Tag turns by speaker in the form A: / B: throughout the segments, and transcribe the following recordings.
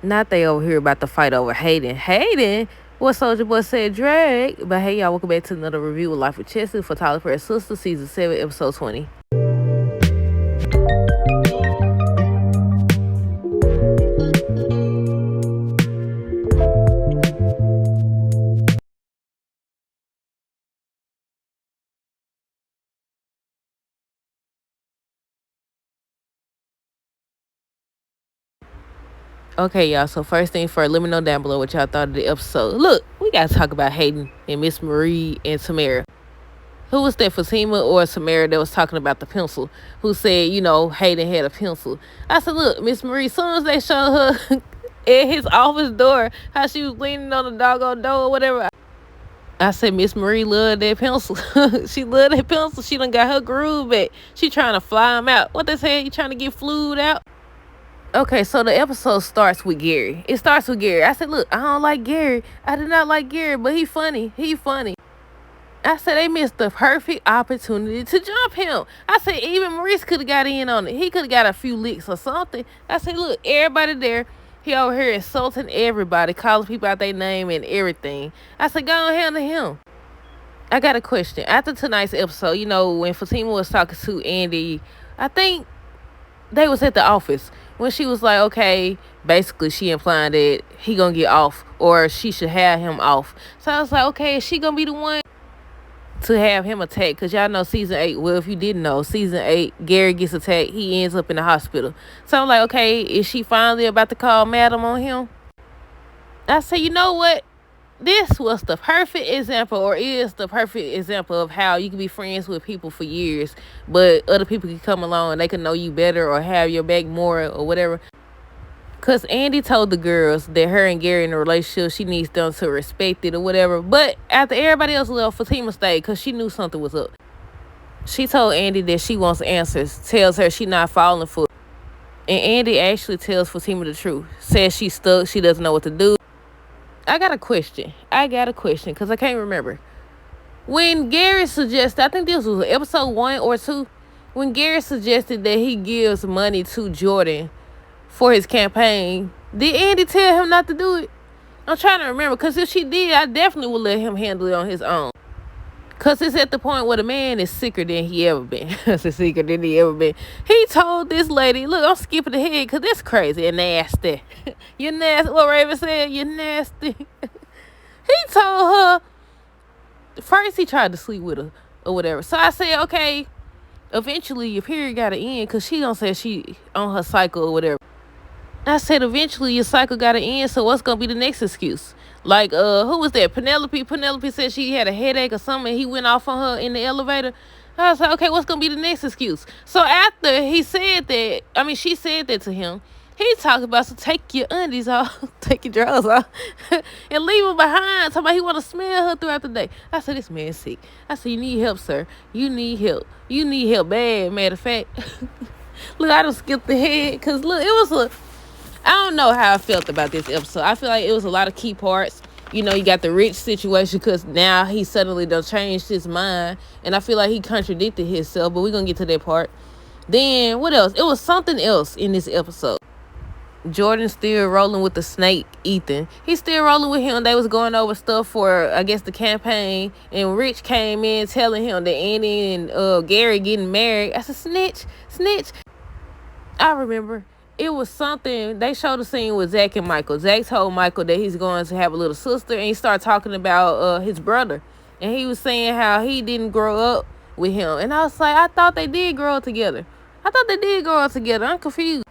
A: Not they over here about to fight over Hayden. Hayden? What Soldier Boy said drag. But hey, y'all, welcome back to another review of Life with Chessica for Tyler Perry's Sistas, Season 7, Episode 20. Okay, y'all, so first thing first, let me know down below what y'all thought of the episode. Look, we got to talk about Hayden and Miss Marie and Tamara. Who was that, Fatima or Samara, that was talking about the pencil? Who said, Hayden had a pencil? I said, look, Miss Marie, as soon as they showed her at his office door, how she was leaning on the doggone door or whatever, I said, Miss Marie loved that pencil. She loved that pencil. She done got her groove back. She trying to fly him out. What they say? You trying to get flued out? Okay, so the episode starts with Gary. It starts with Gary. I said, look, I don't like Gary. I did not like Gary, but he funny. He funny. I said they missed the perfect opportunity to jump him. I said even Maurice could have got in on it. He could have got a few licks or something. I said, look, everybody there, he over here insulting everybody, calling people out their name and everything. I said, go on, handle him. I got a question. After tonight's episode, when Fatima was talking to Andy, I think they was at the office when she was like, okay, basically she implying that he gonna get off or she should have him off. So I was like, okay, is she gonna be the one to have him attacked? Because y'all know season 8, well, if you didn't know, season 8, Gary gets attacked. He ends up in the hospital. So I'm like, okay, is she finally about to call Madam on him? I said, you know what? This was the perfect example, or is the perfect example of how you can be friends with people for years, but other people can come along and they can know you better or have your back more or whatever. Because Andy told the girls that her and Gary in a relationship, she needs them to respect it or whatever. But after everybody else left, Fatima stayed because she knew something was up. She told Andy that she wants answers, tells her she not falling for it. And Andy actually tells Fatima the truth, says she's stuck, she doesn't know what to do. I got a question because I can't remember. When Gary suggested, I think this was episode 1 or 2, when Gary suggested that he gives money to Jordan for his campaign, did Andy tell him not to do it? I'm trying to remember, because if she did, I definitely would let him handle it on his own. Because it's at the point where the man is sicker than he ever been. He told this lady, look, I'm skipping ahead because that's crazy and nasty. You're nasty. What Raven said, you're nasty. He told her, first he tried to sleep with her or whatever. So I said, okay, eventually your period got to end because she don't say she on her cycle or whatever. I said, eventually your cycle got to end, so what's going to be the next excuse? Like, who was that? Penelope. Penelope said she had a headache or something, and he went off on her in the elevator. I was like, okay, what's going to be the next excuse? So after he said that, she said that to him, he talked about, so take your undies off, take your drawers off, and leave them behind. Talking about he want to smell her throughout the day. I said, this man's sick. I said, you need help, sir. You need help. You need help bad, matter of fact. Look, I done skipped ahead, because look, it was I don't know how I felt about this episode. I feel like it was a lot of key parts. You got the Rich situation because now he suddenly done changed his mind. And I feel like he contradicted himself, but we're going to get to that part. Then, what else? It was something else in this episode. Jordan still rolling with the snake, Ethan. He's still rolling with him. They was going over stuff for, I guess, the campaign. And Rich came in telling him that Andy and Gary getting married. I said, snitch. I remember. It was something, they showed a scene with Zach and Michael. Zach told Michael that he's going to have a little sister, and he started talking about his brother. And he was saying how he didn't grow up with him. And I was like, I thought they did grow up together. I'm confused.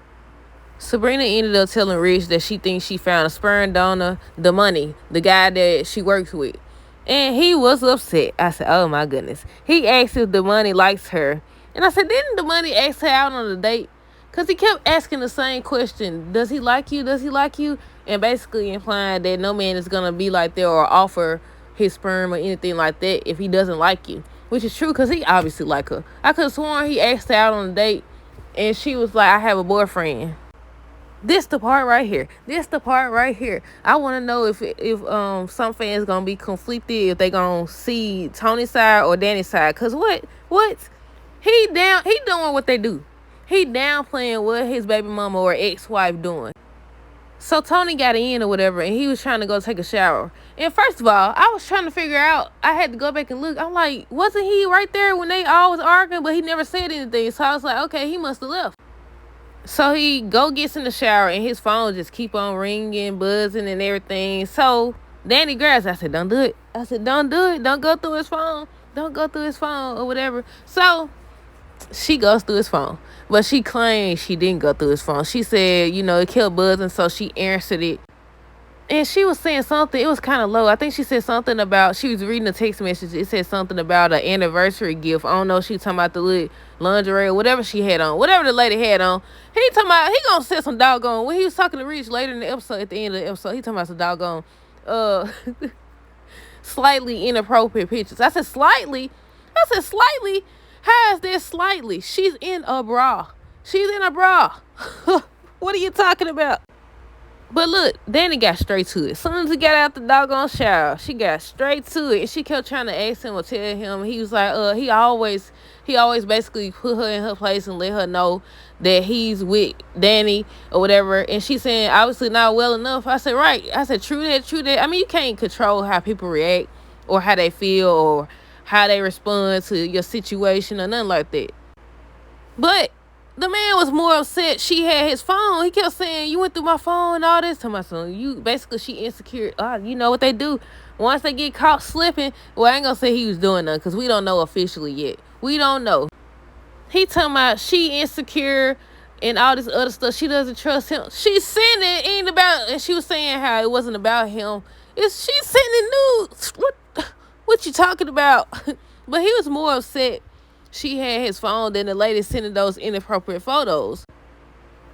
A: Sabrina ended up telling Rich that she thinks she found a sperm donor, the money, the guy that she works with. And he was upset. I said, oh my goodness. He asked if the money likes her. And I said, didn't the money ask her out on a date? Because he kept asking the same question. Does he like you? And basically implying that no man is going to be like that or offer his sperm or anything like that if he doesn't like you. Which is true because he obviously like her. I could have sworn he asked her out on a date and she was like, I have a boyfriend. This the part right here. I want to know if some fans going to be conflicted, if they going to see Tony's side or Danny's side. Because what? He doing what they do. He downplaying what his baby mama or ex-wife doing. So Tony got in or whatever, and he was trying to go take a shower. And first of all, I was trying to figure out, I had to go back and look. I'm like, wasn't he right there when they all was arguing, but he never said anything? So I was like, okay, he must have left. So he gets in the shower, and his phone just keep on ringing, buzzing, and everything. So Danny grabs, I said, don't do it. I said, don't do it. Don't go through his phone. Don't go through his phone or whatever. So she goes through his phone, but she claimed she didn't go through his phone. She said, it kept buzzing, so she answered it. And she was saying something. It was kind of low. I think she said something about, she was reading a text message. It said something about an anniversary gift. I don't know. She was talking about the little lingerie or whatever she had on. Whatever the lady had on. He talking about, he gonna say some doggone. When he was talking to Rich later in the episode, at the end of the episode, he talking about some doggone, slightly inappropriate pictures. I said, slightly? How is that slightly? She's in a bra. What are you talking about? But look, Danny got straight to it. As soon as he got out the doggone shower, she got straight to it. And she kept trying to ask him or tell him. He was like, he always basically put her in her place and let her know that he's with Danny or whatever. And she's saying, obviously not well enough. I said, right. I said, true that. I mean, you can't control how people react or how they feel or how they respond to your situation or nothing like that. But the man was more upset she had his phone. He kept saying, you went through my phone and all this. To my son, she insecure. You know what they do. Once they get caught slipping, well, I ain't gonna say he was doing nothing because we don't know officially yet. We don't know. He talking about she insecure and all this other stuff. She doesn't trust him. She's sending it ain't about, and she was saying how it wasn't about him. She's sending nudes. What you talking about? But he was more upset she had his phone than the lady sending those inappropriate photos.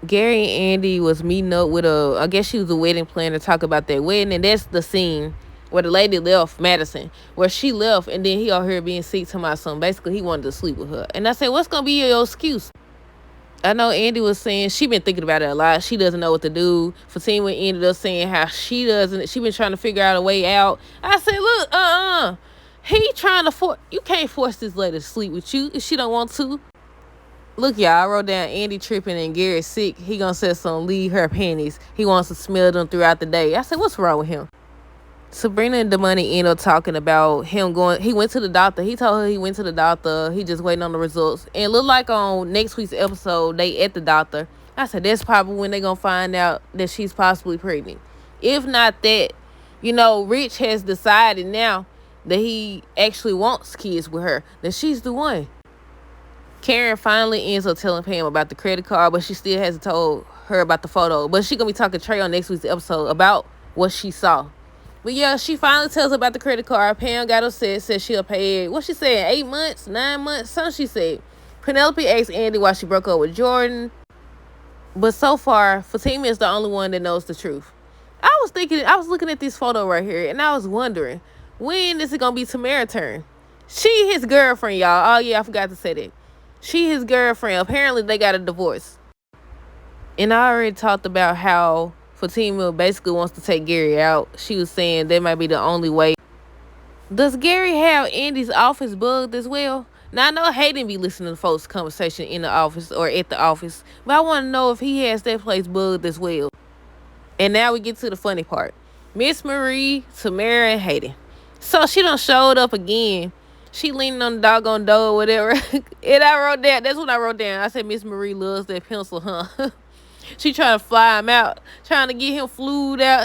A: Gary and Andy was meeting up with I guess she was a wedding planner to talk about that wedding. And that's the scene where the lady left Madison, where she left. And then he out here being sick to my son. Basically, he wanted to sleep with her. And I said, what's going to be your excuse? I know Andy was saying she been thinking about it a lot. She doesn't know what to do. Fatima ended up saying how she been trying to figure out a way out. I said, look, he trying to you can't force this lady to sleep with you if she don't want to. Look, y'all, I wrote down Andy tripping and Gary sick. He gonna say something, leave her panties. He wants to smell them throughout the day. I said, what's wrong with him? Sabrina and Damani ended up talking about him he went to the doctor. He told her he went to the doctor. He just waiting on the results. And it looked like on next week's episode, they at the doctor. I said, that's probably when they gonna find out that she's possibly pregnant. If not that, Rich has decided now that he actually wants kids with her, that she's the one. Karen finally ends up telling Pam about the credit card, but she still hasn't told her about the photo. But she gonna be talking to Trey on next week's episode about what she saw. But yeah, she finally tells her about the credit card. Pam got upset, said she'll pay it. What she said, 8 months, 9 months, something she said. Penelope asked Andy why she broke up with Jordan. But so far, Fatima is the only one that knows the truth. I was looking at this photo right here, and I was wondering, when is it gonna be Tamara's turn? She his girlfriend, y'all. Oh yeah, I forgot to say that. She his girlfriend. Apparently they got a divorce. And I already talked about how Fatima basically wants to take Gary out. She was saying that might be the only way. Does Gary have Andy's office bugged as well? Now I know Hayden be listening to folks' conversation in the office or at the office, but I want to know if he has that place bugged as well. And now we get to the funny part. Miss Marie, Tamara, and Hayden. So she done showed up again. She leaning on the doggone door or whatever. And I wrote that. That's what I wrote down. I said, Miss Marie loves that pencil, huh? She trying to fly him out. Trying to get him flued out.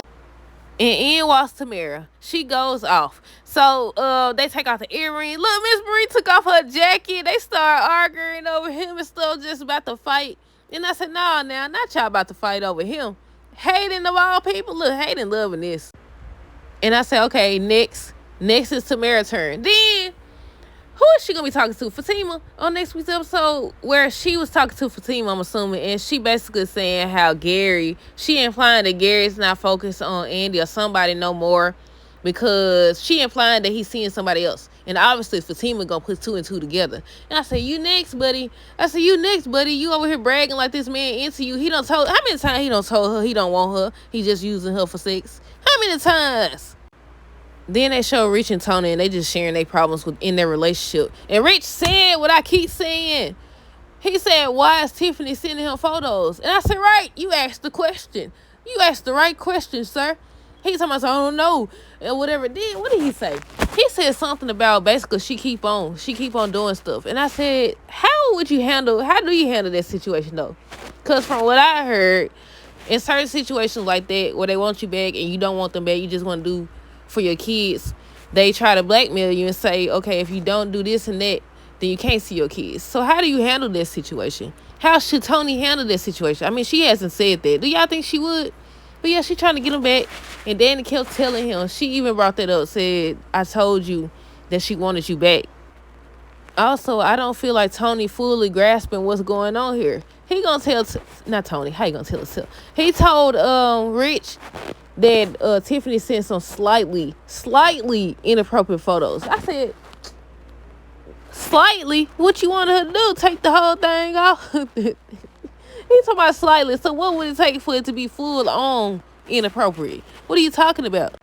A: And in walks Tamara. She goes off. So they take off the earring. Look, Miss Marie took off her jacket. They start arguing over him and stuff, just about to fight. And I said, nah, now, not y'all about to fight over him. Hayden of all people. Look, Hayden loving this. And I said, okay, next is Tamara's turn. Then, who is she going to be talking to? Fatima on next week's episode, where she was talking to Fatima, I'm assuming, and she basically saying how she implying that Gary's not focused on Andy or somebody no more, because she implying that he's seeing somebody else. And obviously Fatima going to put 2 and 2 together. And I said, you next, buddy. You over here bragging like this man into you. How many times he done told her he don't want her? He just using her for sex. How many times? Then they show Rich and Tony, and they just sharing their problems in their relationship. And Rich said what I keep saying. He said, why is Tiffany sending him photos? And I said, right, you asked the question. You asked the right question, sir. He talking about, I don't know, and whatever. Then what did he say? He said something about basically she keep on doing stuff. And I said, how do you handle that situation though? Because from what I heard, in certain situations like that where they want you back and you don't want them back, you just want to do for your kids, they try to blackmail you and say, okay, if you don't do this and that, then you can't see your kids. So how do you handle this situation? How should Tony handle this situation? I mean, she hasn't said that. Do y'all think she would? But yeah, she trying to get him back. And Danny kept telling him, she even brought that up, said, I told you that she wanted you back. Also, I don't feel like Tony fully grasping what's going on here. He gonna tell, not Tony, how you gonna tell himself? He told Rich that Tiffany sent some slightly inappropriate photos. I said, slightly? What you want her to do? Take the whole thing off? He talking about slightly. So what would it take for it to be full on inappropriate? What are you talking about?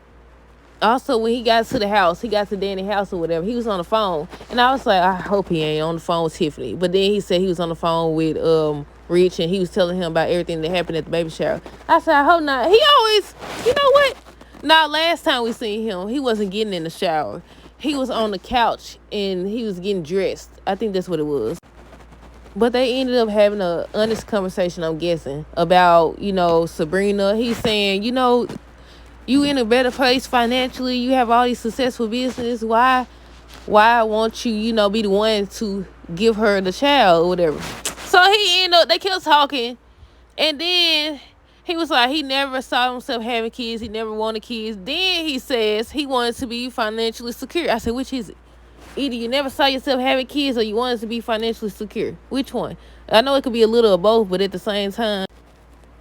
A: Also, when he got to the house, he got to Danny's house or whatever, he was on the phone. And I was like, I hope he ain't on the phone with Tiffany. But then he said he was on the phone with Rich, and he was telling him about everything that happened at the baby shower. I said, I hope not. He always, you know what? Now, last time we seen him, he wasn't getting in the shower. He was on the couch, and he was getting dressed. I think that's what it was. But they ended up having a honest conversation, I'm guessing, about, Sabrina. He's saying, you in a better place financially. You have all these successful business. Why won't you, be the one to give her the child or whatever? So they kept talking. And then he was like, he never saw himself having kids. He never wanted kids. Then he says he wanted to be financially secure. I said, which is it? Either you never saw yourself having kids or you wanted to be financially secure. Which one? I know it could be a little of both, but at the same time,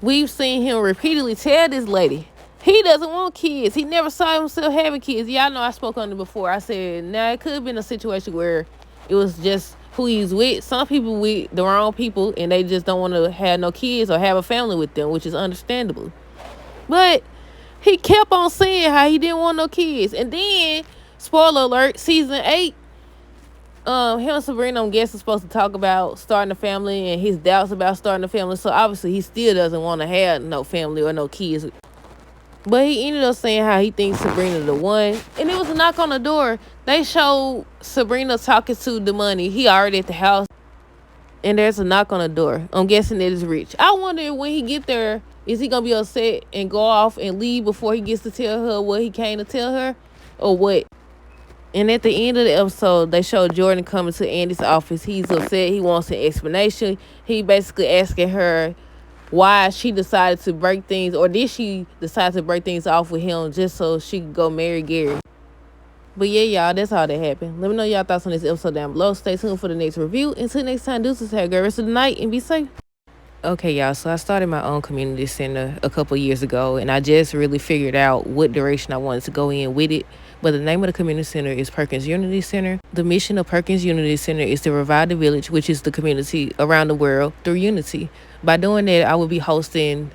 A: we've seen him repeatedly tell this lady he doesn't want kids. He never saw himself having kids. Y'all know I spoke on it before. I said, now it could have been a situation where it was just who he's with. Some people with the wrong people and they just don't want to have no kids or have a family with them, which is understandable. But he kept on saying how he didn't want no kids. And then, spoiler alert, season 8, him and Sabrina, I'm guessing, supposed to talk about starting a family and his doubts about starting a family. So obviously he still doesn't want to have no family or no kids. But he ended up saying how he thinks Sabrina the one. And it was a knock on the door. They showed Sabrina talking to the money. He already at the house. And there's a knock on the door. I'm guessing it is Rich. I wonder when he get there, is he going to be upset and go off and leave before he gets to tell her what he came to tell her? Or what? And at the end of the episode, they showed Jordan coming to Andy's office. He's upset. He wants an explanation. He basically asking her why she decided to break things, or did she decide to break things off with him just so she could go marry Gary. But yeah, y'all, that's all that happened. Let me know y'all thoughts on this episode down below. Stay tuned for the next review. Until next time, deuces, have a great rest of the night and be safe. Okay, y'all, so I started my own community center a couple years ago, and I just really figured out what direction I wanted to go in with it. But the name of the community center is Perkins Unity Center. The mission of Perkins Unity Center is to revive the village, which is the community around the world, through unity. By doing that, I will be hosting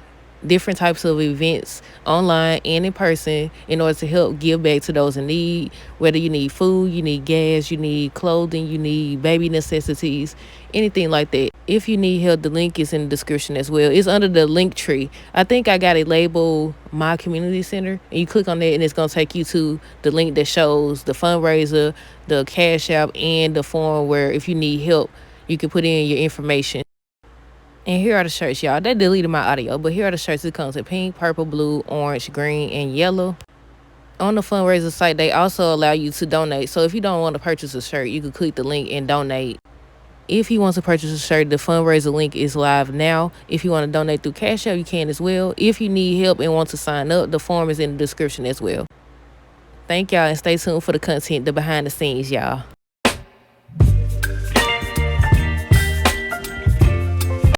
A: different types of events online and in person in order to help give back to those in need, whether you need food, you need gas, you need clothing, you need baby necessities, anything like that. If you need help, the link is in the description as well. It's under the link tree. I think I got it labeled My Community Center, and you click on that and it's going to take you to the link that shows the fundraiser, the Cash App, and the form where if you need help, you can put in your information. And here are the shirts, y'all. They deleted my audio, but here are the shirts. It comes in pink, purple, blue, orange, green, and yellow. On the fundraiser site, they also allow you to donate. So if you don't want to purchase a shirt, you can click the link and donate. If you want to purchase a shirt, the fundraiser link is live now. If you want to donate through Cash App, you can as well. If you need help and want to sign up, the form is in the description as well. Thank y'all, and stay tuned for the content, the behind the scenes, y'all.